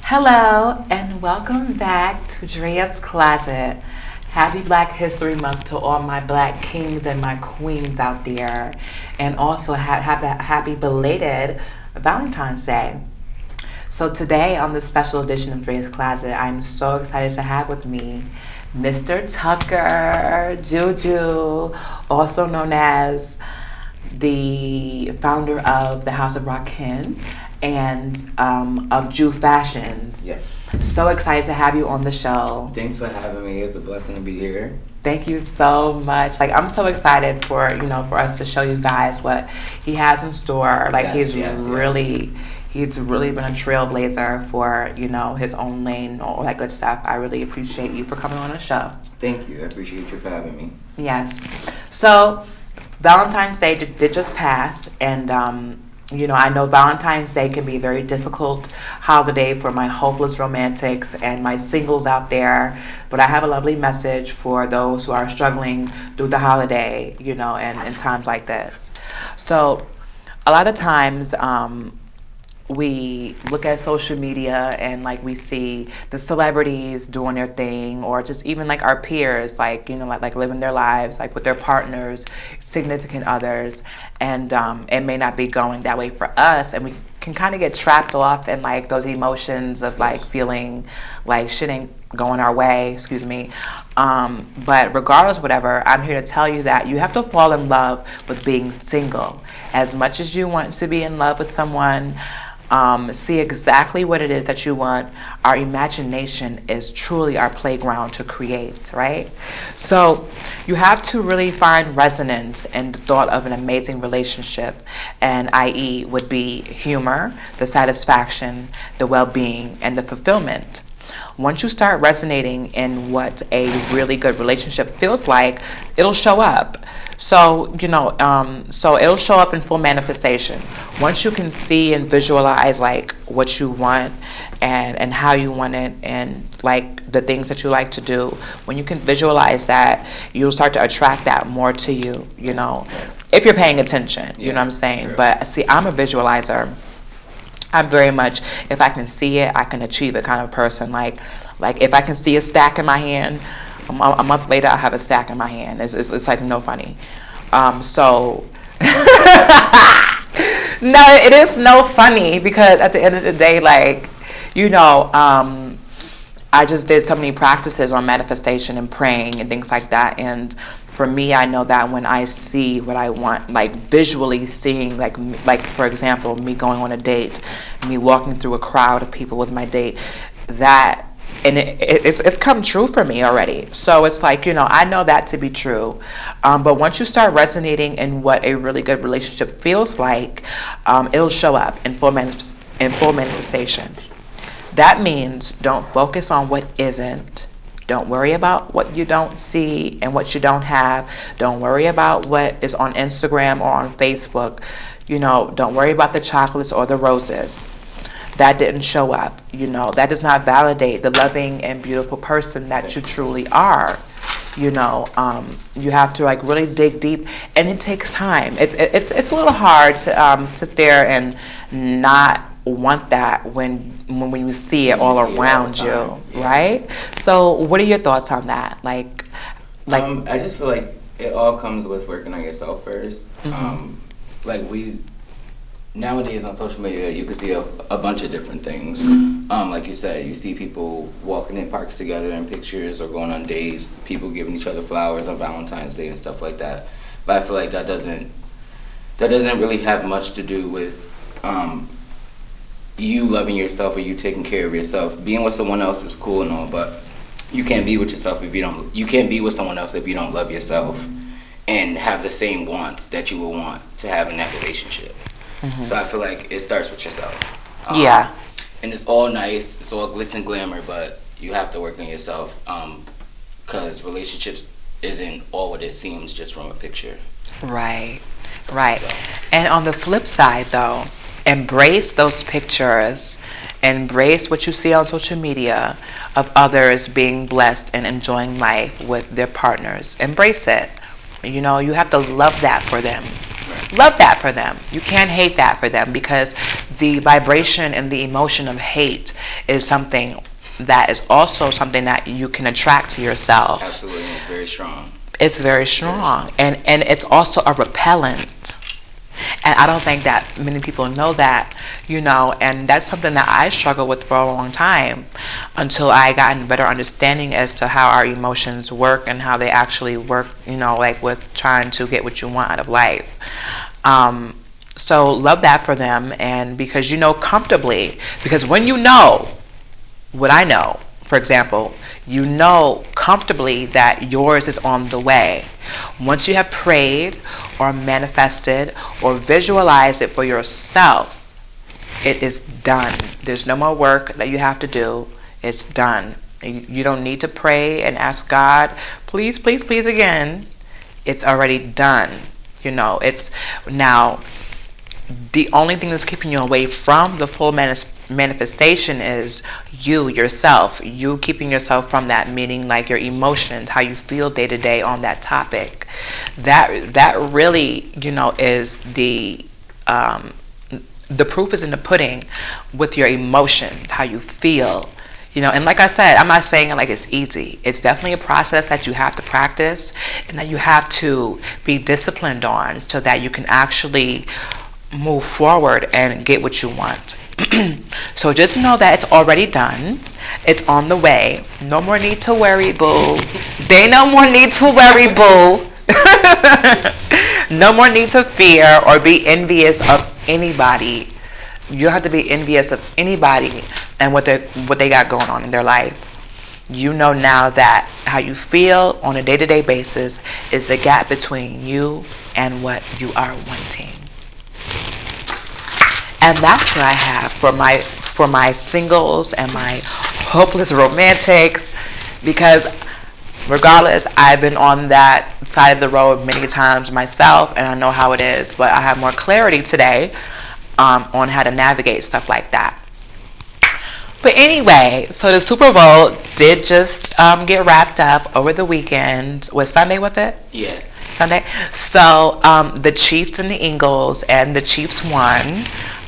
Hello and welcome back to Drea's Closet. Happy Black History Month to all my black kings and my queens out there. And also have a happy belated Valentine's Day. So today on this special edition of Drea's Closet, I'm so excited to have with me Mr. Tucker, Juju, also known as the founder of the House of Rakim and of Jew Fashions. Yes. So excited to have you on the show. Thanks for having me. It's a blessing to be here. Thank you so much. I'm so excited for us to show you guys what he has in store. He's really been a trailblazer for, his own lane, all that good stuff. I really appreciate you for coming on the show. Thank you. I appreciate you for having me. Yes. So Valentine's Day did just pass, and I know Valentine's Day can be a very difficult holiday for my hopeless romantics and my singles out there, but I have a lovely message for those who are struggling through the holiday, and in times like this. So a lot of times we look at social media and we see the celebrities doing their thing, or just even our peers living their lives with their partners, significant others, and it may not be going that way for us, and we can kind of get trapped off in those emotions of feeling like shit ain't going our way, but regardless of whatever, I'm here to tell you that you have to fall in love with being single. As much as you want to be in love with someone, see exactly what it is that you want. Our imagination is truly our playground to create, right? So you have to really find resonance in the thought of an amazing relationship, and i.e. would be humor, the satisfaction, the well-being, and the fulfillment. Once you start resonating in what a really good relationship feels like, it'll show up. So it'll show up in full manifestation. Once you can see and visualize what you want and how you want it, and the things that you like to do, when you can visualize that, you'll start to attract that more to you, if you're paying attention, you know what I'm saying? Sure. But see, I'm a visualizer. I'm very much, if I can see it, I can achieve it kind of person. Like if I can see a stack in my hand, a month later I have a stack in my hand. It's no funny. No, it is no funny, because at the end of the day, I just did so many practices on manifestation and praying and things like that, and for me, I know that when I see what I want, visually seeing, for example, me going on a date, me walking through a crowd of people with my date, that, and it's come true for me already. So it's I know that to be true. But once you start resonating in what a really good relationship feels like, it'll show up in full manifestation. That means don't focus on what isn't. Don't worry about what you don't see and what you don't have. Don't worry about what is on Instagram or on Facebook. Don't worry about the chocolates or the roses. That didn't show up. That does not validate the loving and beautiful person that you truly are. You have to really dig deep, and it takes time. It's a little hard to sit there and not want that when you see it all around you, right? So what are your thoughts on that? I just feel like it all comes with working on yourself first. Mm-hmm. Nowadays on social media, you can see a bunch of different things. Like you said, you see people walking in parks together in pictures, or going on dates, people giving each other flowers on Valentine's Day and stuff like that. But I feel like that doesn't really have much to do with you loving yourself or you taking care of yourself. Being with someone else is cool and all, but you can't be with yourself if you can't be with someone else if you don't love yourself and have the same wants that you would want to have in that relationship. Mm-hmm. So I feel like it starts with yourself. Yeah. And it's all nice, it's all glitz and glamour, but you have to work on yourself, because relationships isn't all what it seems just from a picture. Right. So. And on the flip side, though, embrace those pictures, embrace what you see on social media of others being blessed and enjoying life with their partners. Embrace it. You have to love that for them. love that for them. You can't hate that for them, because the vibration and the emotion of hate is something that is also something that you can attract to yourself. Absolutely, it's very strong. It's very strong, and it's also a repellent. And I don't think that many people know that, and that's something that I struggled with for a long time, until I got a better understanding as to how our emotions work and how they actually work, like with trying to get what you want out of life. So love that for them, and because comfortably, because when you know what I know, for example, comfortably that yours is on the way. Once you have prayed or manifested or visualized it for yourself, it is done. There's no more work that you have to do. It's done. You don't need to pray and ask God, please, please, please again. It's already done. It's now the only thing that's keeping you away from the full manifestation is yourself. You keeping yourself from that, meaning like your emotions, how you feel day to day on that topic. That really, is the proof is in the pudding with your emotions, how you feel. And like I said, I'm not saying it like it's easy. It's definitely a process that you have to practice and that you have to be disciplined on, so that you can actually move forward and get what you want. So just know that it's already done. It's on the way. No more need to worry, boo. They no more need to worry, boo. No more need to fear or be envious of anybody. You don't have to be envious of anybody and what they got going on in their life. Now that how you feel on a day-to-day basis is the gap between you and what you are wanting. And that's what I have for my singles and my hopeless romantics, because regardless, I've been on that side of the road many times myself, and I know how it is, but I have more clarity today on how to navigate stuff like that. But anyway, so the Super Bowl did just get wrapped up over the weekend. Was Sunday, was it? Yeah. Sunday. So the Chiefs and the Eagles, and the Chiefs won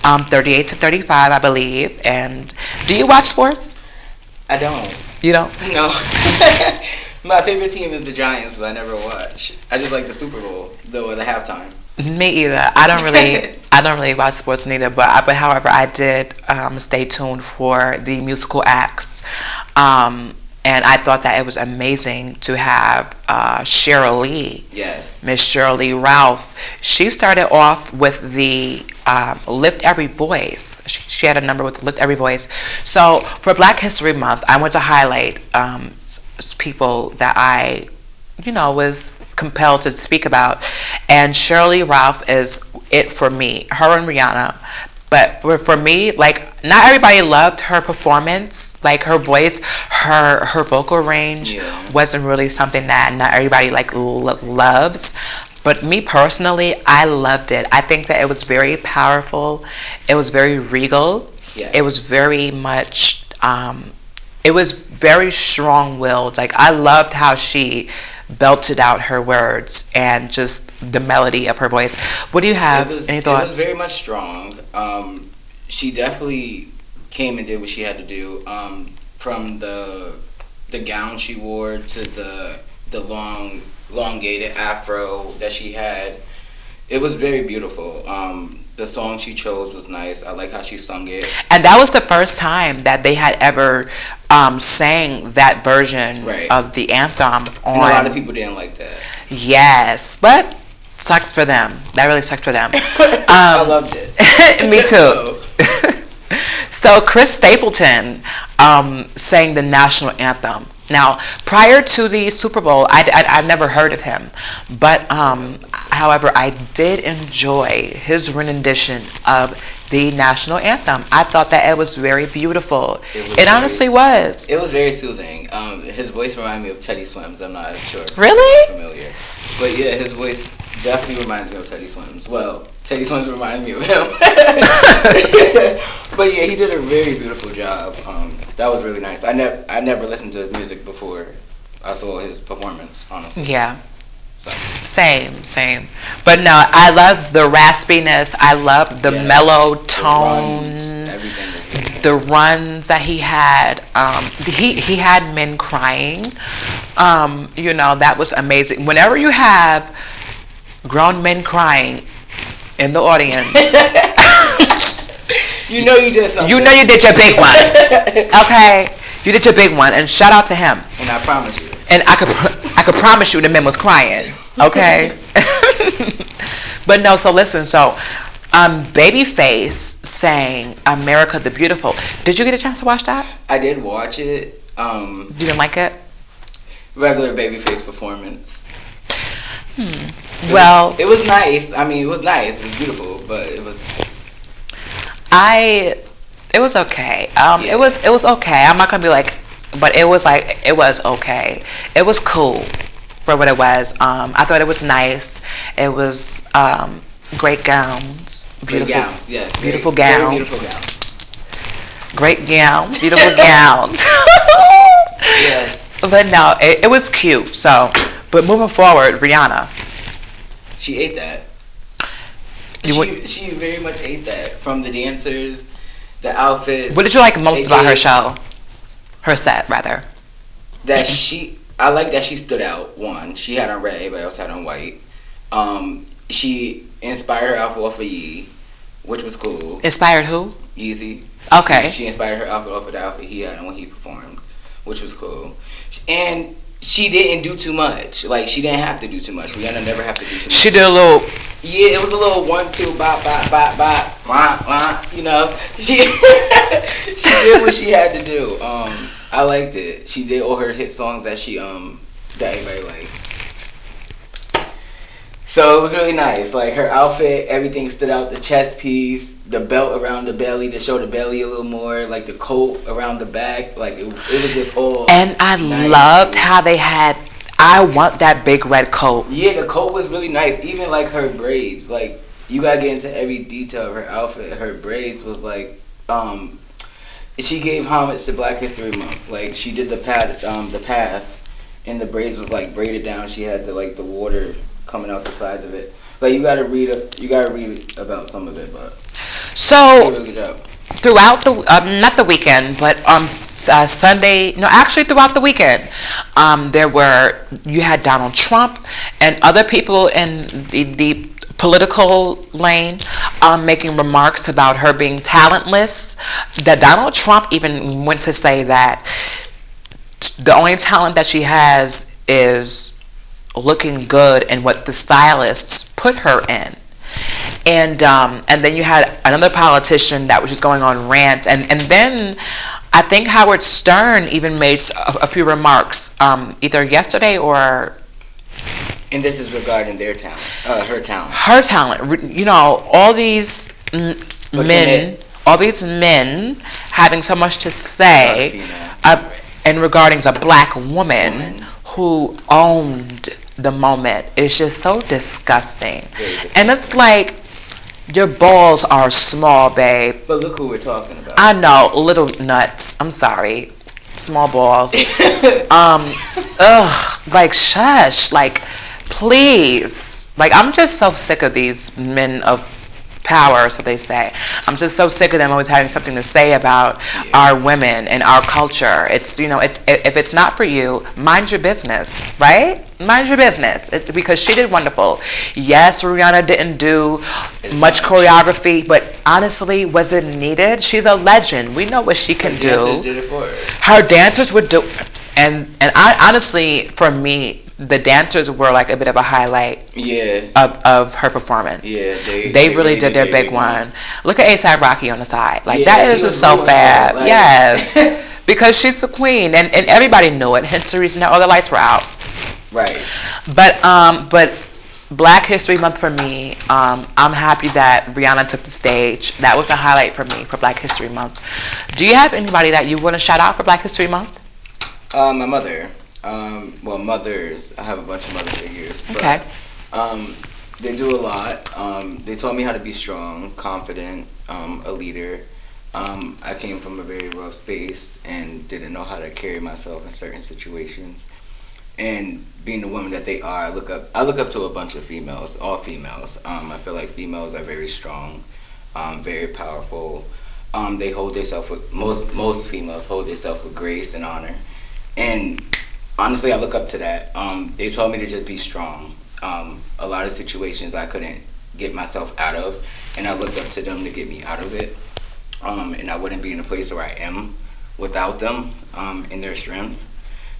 38-35, I believe. And do you watch sports? I don't. You don't? No. My favorite team is the Giants, but I never watch. I just like the Super Bowl, the halftime. Me either. I don't really watch sports neither. But however, I did stay tuned for the musical acts. And I thought that it was amazing to have Cheryl Lee. Yes. Miss Cheryl Lee Ralph. She started off with the Lift Every Voice. She had a number with Lift Every Voice. So for Black History Month, I want to highlight people that I, was compelled to speak about. And Cheryl Lee Ralph is it for me. Her and Rihanna. But for me, like, not everybody loved her performance. Like, her voice, her vocal range wasn't really something that not everybody, like, loves. But me personally, I loved it. I think that it was very powerful. It was very regal. Yes. It was very much, it was very strong-willed. Like, I loved how she belted out her words and just the melody of her voice. What do you have? Any thoughts? It was very much strong. She definitely came and did what she had to do. From the gown she wore to the elongated afro that she had, it was very beautiful. The song she chose was nice. I like how she sung it. And that was the first time that they had ever sang that version of the anthem. And a lot of people didn't like that. Yes, but sucks for them. That really sucks for them. I loved it. Me too. So Chris Stapleton sang the national anthem. Now, prior to the Super Bowl, I'd never heard of him. But, however, I did enjoy his rendition of the national anthem. I thought that it was very beautiful. It honestly was. It was very soothing. His voice reminded me of Teddy Swims. I'm not sure. Really? Familiar. But yeah, his voice definitely reminds me of Teddy Swims. Well, Teddy Swims reminds me of him. But yeah, he did a very beautiful job. That was really nice. I never listened to his music before I saw his performance, honestly. Yeah. So Same. But no, I love the raspiness. I love the mellow tone. Everything. The runs that he had. He had men crying. That was amazing. Whenever you have grown men crying in the audience, you know you did something. You know you did your big one. Okay, you did your big one, and shout out to him. And I promise you. And I could promise you the man was crying. Okay. But no, so listen, Babyface sang America the Beautiful. Did you get a chance to watch that? I did watch it. You didn't like it? Regular Babyface performance. Well, it was nice. I mean, it was nice. It was beautiful, but it was. It was okay. It was okay. I'm not gonna be like, but it was okay. It was cool for what it was. I thought it was nice. It was great gowns, beautiful gowns, yes, beautiful very gowns, beautiful gowns, great gowns, beautiful gowns. Yes, but no, it was cute. So, but moving forward, Rihanna, she ate that. She very much ate that, from the dancers, the outfits. What did you like most about her show? Her set, rather. I like that she stood out. One, she had on red, everybody else had on white. She inspired her outfit off of Yee, which was cool. Inspired who? Yeezy. Okay. She inspired her outfit off of the outfit he had on when he performed, which was cool. And she didn't do too much. Like, she didn't have to do too much. Rihanna never have to do too much. She did a little. Yeah, it was a little 1, 2, bop, bop, bop, bop, wah, wah, you know. She did what she had to do. I liked it. She did all her hit songs that that everybody liked. So it was really nice. Like, her outfit, everything stood out. The chest piece, the belt around the belly to show the belly a little more, like the coat around the back. Like, it was just all. And I loved how they had. I want that big red coat. Yeah, the coat was really nice. Even like her braids. Like, you gotta get into every detail of her outfit. Her braids was like, she gave homage to Black History Month. Like, she did the path, and the braids was like braided down. She had the water coming out the sides of it. Like, you gotta read about some of it, but so she did a good job. Throughout the not the weekend, but Sunday. No, actually throughout the weekend, you had Donald Trump and other people in the political lane making remarks about her being talentless. That Donald Trump even went to say that the only talent that she has is looking good in what the stylists put her in. And then you had another politician that was just going on rants, and then I think Howard Stern even made a few remarks either yesterday or. And this is regarding their talent, her talent. Her talent, all these men having so much to say in regarding a black woman who owned the moment. It's just so disgusting. And it's like, your balls are small, babe. But look who we're talking about. I know, little nuts. I'm sorry. Small balls. Like, shush. Like, please. Like, I'm just so sick of these men of power, so they say. I'm just so sick of them always having something to say about our women and our culture. It's, if it's not for you, mind your business, right? Mind your business. Because she did wonderful. Yes, Rihanna didn't do much choreography, but honestly, was it needed? She's a legend. We know what she can do. Did it for her. Her dancers would do, and I honestly, for me, the dancers were like a bit of a highlight of her performance. Yeah, they really did their big one. Look at A$AP Rocky on the side. Like, that is just so fab. Like, yes. Because she's the queen, and everybody knew it. Hence the reason that all the lights were out. Right. But Black History Month for me, I'm happy that Rihanna took the stage. That was a highlight for me for Black History Month. Do you have anybody that you want to shout out for Black History Month? My mother. Mothers. I have a bunch of mother figures. But, okay. They do a lot. They taught me how to be strong, confident, a leader. I came from a very rough space and didn't know how to carry myself in certain situations. And being the woman that they are, I look up to a bunch of females, all females. I feel like females are very strong, very powerful. They hold themselves with most females hold themselves with grace and honor. And honestly, I look up to that. They told me to just be strong. A lot of situations I couldn't get myself out of, and I looked up to them to get me out of it. And I wouldn't be in the place where I am without them and their strength.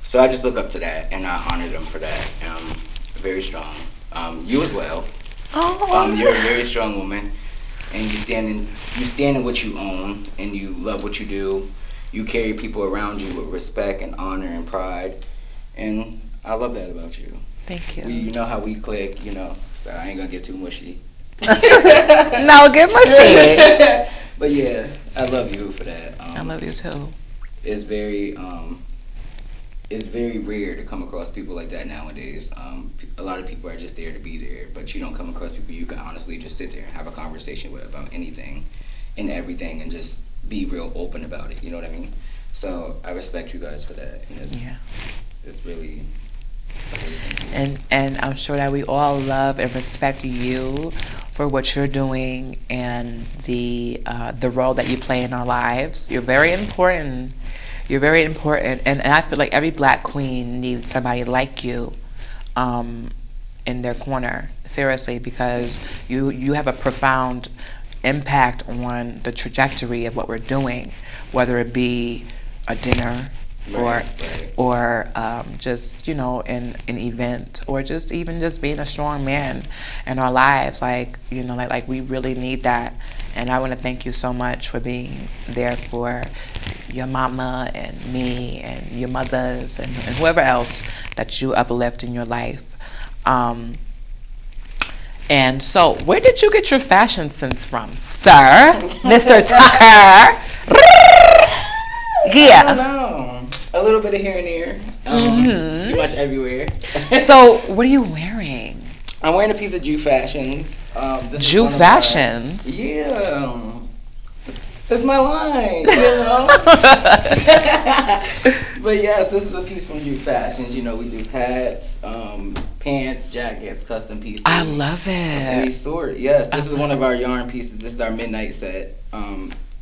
So I just look up to that, and I honor them for that. Very strong. You as well. Oh. You're a very strong woman, and you stand in what you own, and you love what you do. You carry people around you with respect and honor and pride, and I love that about you. Thank you. You know how we click, you know, so I ain't gonna get too mushy. No, get mushy. But yeah, I love you for that. I love you too. It's very rare to come across people like that nowadays. A lot of people are just there to be there, but you don't come across people you can honestly just sit there and have a conversation with about anything and everything and just be real open about it. You know what I mean? So I respect you guys for that. And it's really. And I'm sure that we all love and respect you for what you're doing and the role that you play in our lives. You're very important. You're very important, and I feel like every black queen needs somebody like you in their corner, seriously, because you have a profound impact on the trajectory of what we're doing, whether it be a dinner or just, you know, an event, or just even just being a strong man in our lives. Like, you know, like we really need that. And I want to thank you so much for being there for your mama and me and your mothers and whoever else that you uplift in your life. And so, where did you get your fashion sense from, sir? Mr. Tucker? Yeah. I don't know. A little bit of here and there. Pretty much everywhere. So, what are you wearing? I'm wearing a piece of Jew Fashions. Jew Fashions? Yeah. It's my line, you know? But yes, this is a piece from Jew Fashions. You know, we do hats, pants, jackets, custom pieces. I love it. Any sort. Yes, this is one of our yarn pieces. This is our midnight set.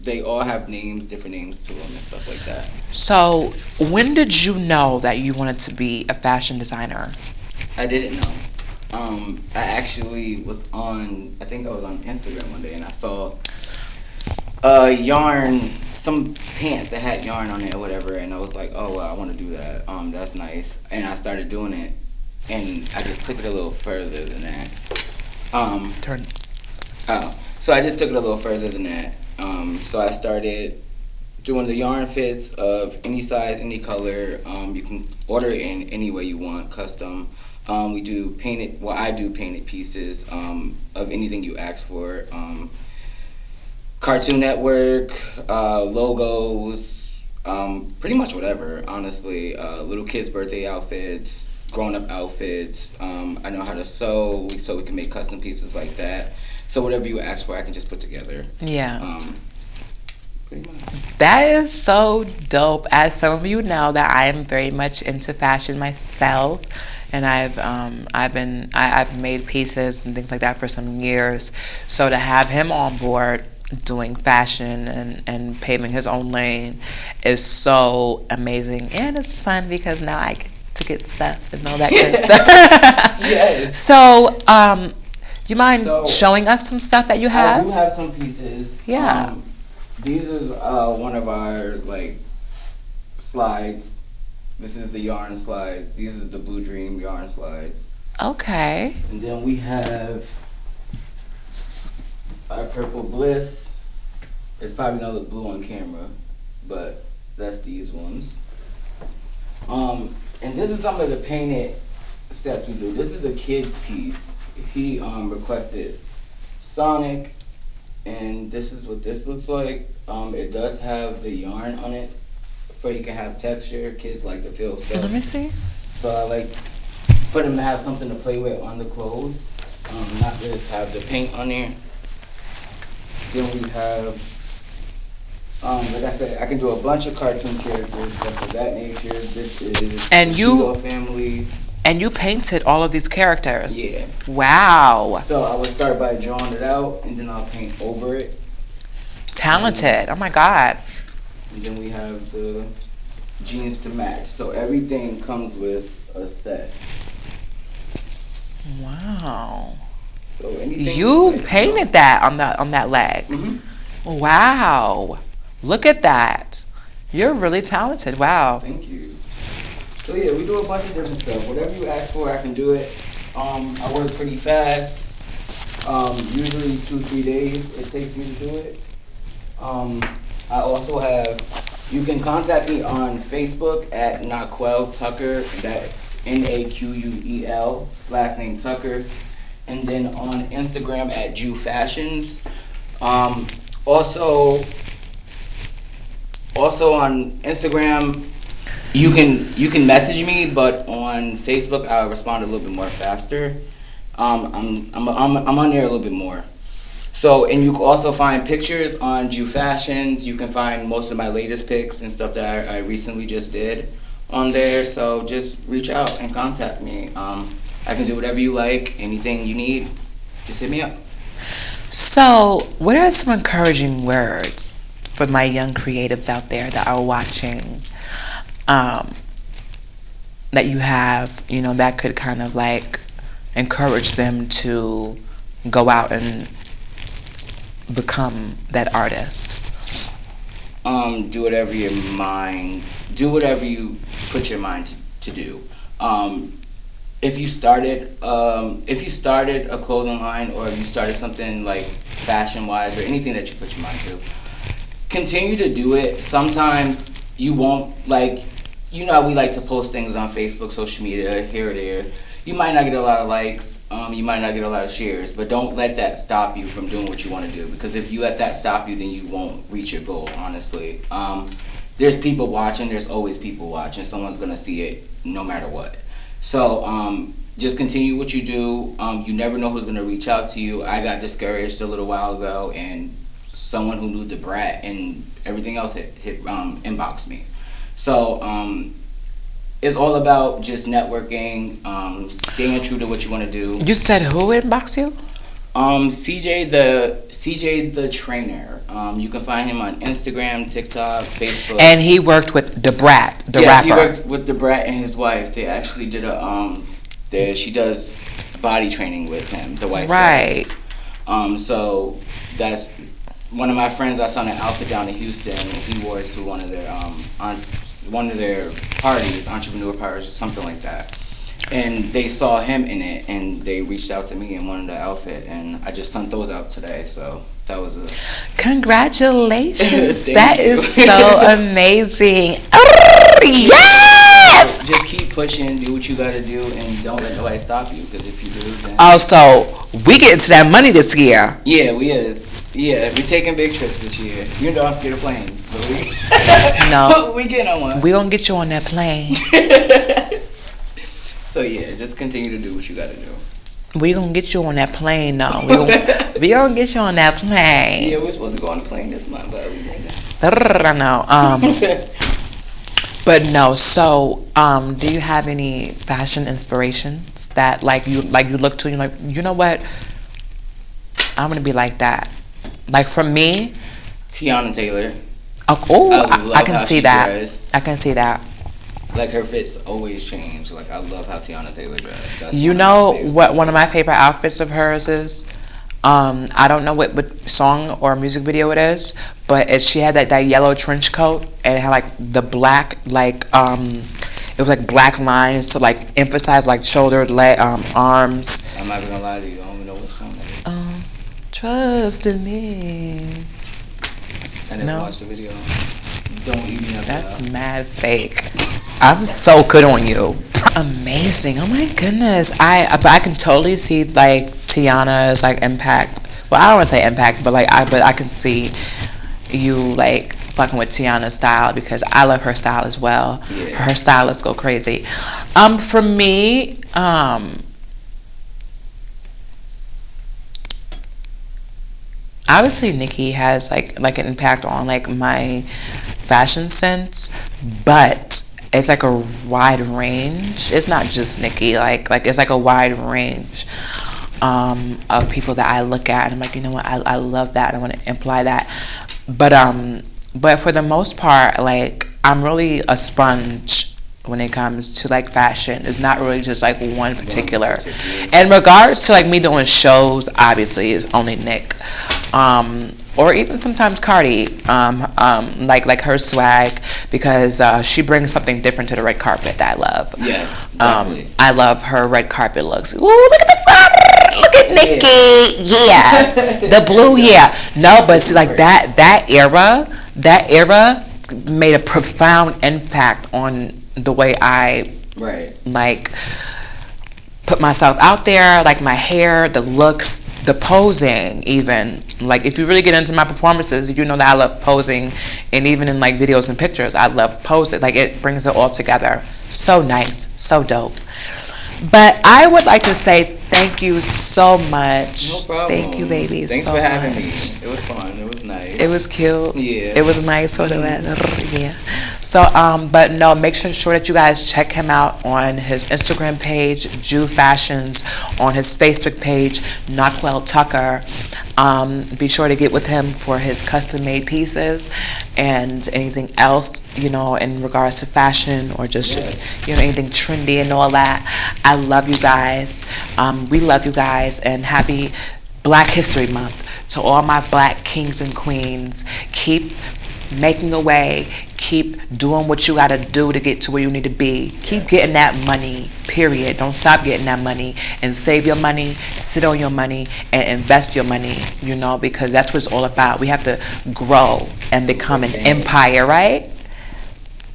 They all have names, different names to them and stuff like that. So, when did you know that you wanted to be a fashion designer? I didn't know. I actually was on, I think I was on Instagram one day, and I saw yarn, some pants that had yarn on it or whatever, and I was like, oh, well, I want to do that. That's nice. And I started doing it, and I just took it a little further than that. So I just took it a little further than that. So I started doing the yarn fits of any size, any color. You can order it in any way you want, custom. We do painted, well, I do painted pieces of anything you ask for. Cartoon Network, logos, pretty much whatever, honestly. Little kids' birthday outfits, grown-up outfits. I know how to sew, so we can make custom pieces like that. So whatever you ask for, I can just put together. Yeah. Pretty much. That is so dope. As some of you know, that I am very much into fashion myself, and I've made pieces and things like that for some years. So to have him on board doing fashion and paving his own lane is so amazing, and it's fun because now I get to get stuff and all that good stuff. Yes. So, you mind showing us some stuff that you have? I do have some pieces. Yeah. These is one of our slides. This is the yarn slides. These are the Blue Dream yarn slides. Okay. And then we have our Purple Bliss. It's probably not look blue on camera, but that's these ones. And this is some of the painted sets we do. This is a kid's piece. He requested Sonic, and this is what this looks like. It does have the yarn on it, so you can have texture. Kids like to feel stuff. Let me see. So I like for them to have something to play with on the clothes, not just have the paint on there. Then we have Like I said, I can do a bunch of cartoon characters, stuff of that nature. This is And the you Seagull family. and you painted all of these characters. Yeah. Wow. So I would start by drawing it out, and then I'll paint over it. Talented. Oh my God. And then we have the jeans to match. So everything comes with a set. Wow. So anything You painted that on that leg. Mm-hmm. Wow. Look at that. You're really talented. Wow. Thank you. So yeah, we do a bunch of different stuff. Whatever you ask for, I can do it. I work pretty fast. Usually 2-3 days it takes me to do it. I also have, you can contact me on Facebook at Naquel Tucker. That's Naquel, last name Tucker. And then on Instagram at Jew Fashions. Also on Instagram, you can message me, but on Facebook I'll respond a little bit more faster. I'm on there a little bit more. So, and you can also find pictures on Jew Fashions. You can find most of my latest pics and stuff that I recently just did on there. So just reach out and contact me. I can do whatever you like. Anything you need, just hit me up. So, what are some encouraging words for my young creatives out there that are watching, that you have, that could kind of like encourage them to go out and become that artist? Do whatever you put your mind to do. If you started a clothing line, or if you started something like fashion wise, or anything that you put your mind to, continue to do it. Sometimes you won't, like, how we like to post things on Facebook, social media, here or there. You might not get a lot of likes, you might not get a lot of shares, but don't let that stop you from doing what you want to do, because if you let that stop you, then you won't reach your goal, honestly. There's people watching, there's always people watching, someone's going to see it no matter what. So just continue what you do. You never know who's going to reach out to you. I got discouraged a little while ago, and someone who knew the Brat and everything else hit inboxed me. So it's all about just networking, staying true to what you want to do. You said who inboxed you? CJ the trainer. You can find him on Instagram, TikTok, Facebook. And he worked with the Brat, the yes, rapper. He worked with the Brat and his wife. They actually did she does body training with him. The wife. Right. Does. So that's one of my friends. I saw an outfit down in Houston. He wore it to one of their parties, entrepreneur parties, or something like that. And they saw him in it, and they reached out to me and wanted the outfit, and I just sent those out today. So that was a congratulations. That is so amazing. Oh, yes! Just keep pushing, do what you gotta do, and don't let nobody stop you. Because if you do, then so we get into that money this year. Yeah, we is. Yeah, we're taking big trips this year. You know I'm scared of planes, but no, we getting on one. We gonna get you on that plane. So yeah, just continue to do what you gotta do. We gonna get you on that plane, though. We gonna get you on that plane. Yeah, we're supposed to go on the plane this month, but we didn't. I know. But no. So, do you have any fashion inspirations that you look to and you're like, you know what? I'm gonna be like that. Like for me, Tiana Taylor. I can see that. I can see that. Like her fits always change. Like I love how Tiana Taylor dresses. You know what? One of my favorite outfits of hers is. I don't know what song or music video it is, but she had that yellow trench coat, and it had like the black it was like black lines to like emphasize like shoulder, leg, arms. I'm not even gonna lie to you. I don't even know what song that is. Trust in me. I never watched the video. Don't even know. That's mad fake. I'm so good on you. Amazing. Oh my goodness. I can totally see like Tiana's like impact. Well, I don't want to say impact, but I can see you like fucking with Tiana's style, because I love her style as well. Yeah. Her stylists go crazy. For me, obviously Nikki has like an impact on like my fashion sense, but it's like a wide range. It's not just Nikki. Like it's like a wide range of people that I look at and I'm like, you know what, I love that. I want to imply that. But for the most part, like I'm really a sponge when it comes to like fashion. It's not really just like one particular. In regards to like me doing shows, obviously it's only Nick. Or even sometimes Cardi, like her swag, because she brings something different to the red carpet that I love. Yeah, definitely. I love her red carpet looks. Ooh, look at the front! Look at Nikki! Yeah, the blue. Yeah, no, but see, like that era made a profound impact on the way I like put myself out there, like my hair, the looks, the posing, even. Like if you really get into my performances, you know that I love posing, and even in like videos and pictures, I love posing. Like it brings it all together. So nice, so dope. But I would like to say thank you so much. No problem. Thank you, babies. Thanks so for having much. me. It was fun. It was nice. It was cute. Yeah. It was nice, sort of. Yeah. So, but no, make sure that you guys check him out on his Instagram page, Jew Fashions, on his Facebook page, Knockwell Tucker. Be sure to get with him for his custom-made pieces and anything else, you know, in regards to fashion or just, you know, anything trendy and all that. I love you guys. We love you guys, and happy Black History Month to all my Black kings and queens. Keep making a way. Keep doing what you got to do to get to where you need to be. Keep getting that money, period. Don't stop getting that money, and save your money, sit on your money, and invest your money, you know, because that's what it's all about. We have to grow and become an empire, right?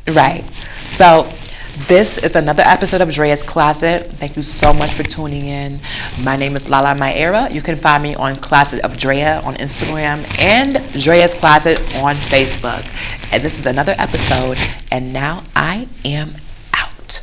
Right. So this is another episode of Drea's Closet. Thank you so much for tuning in. My name is Lala Myera. You can find me on Closet of Drea on Instagram and Drea's Closet on Facebook. And this is another episode, and now I am out.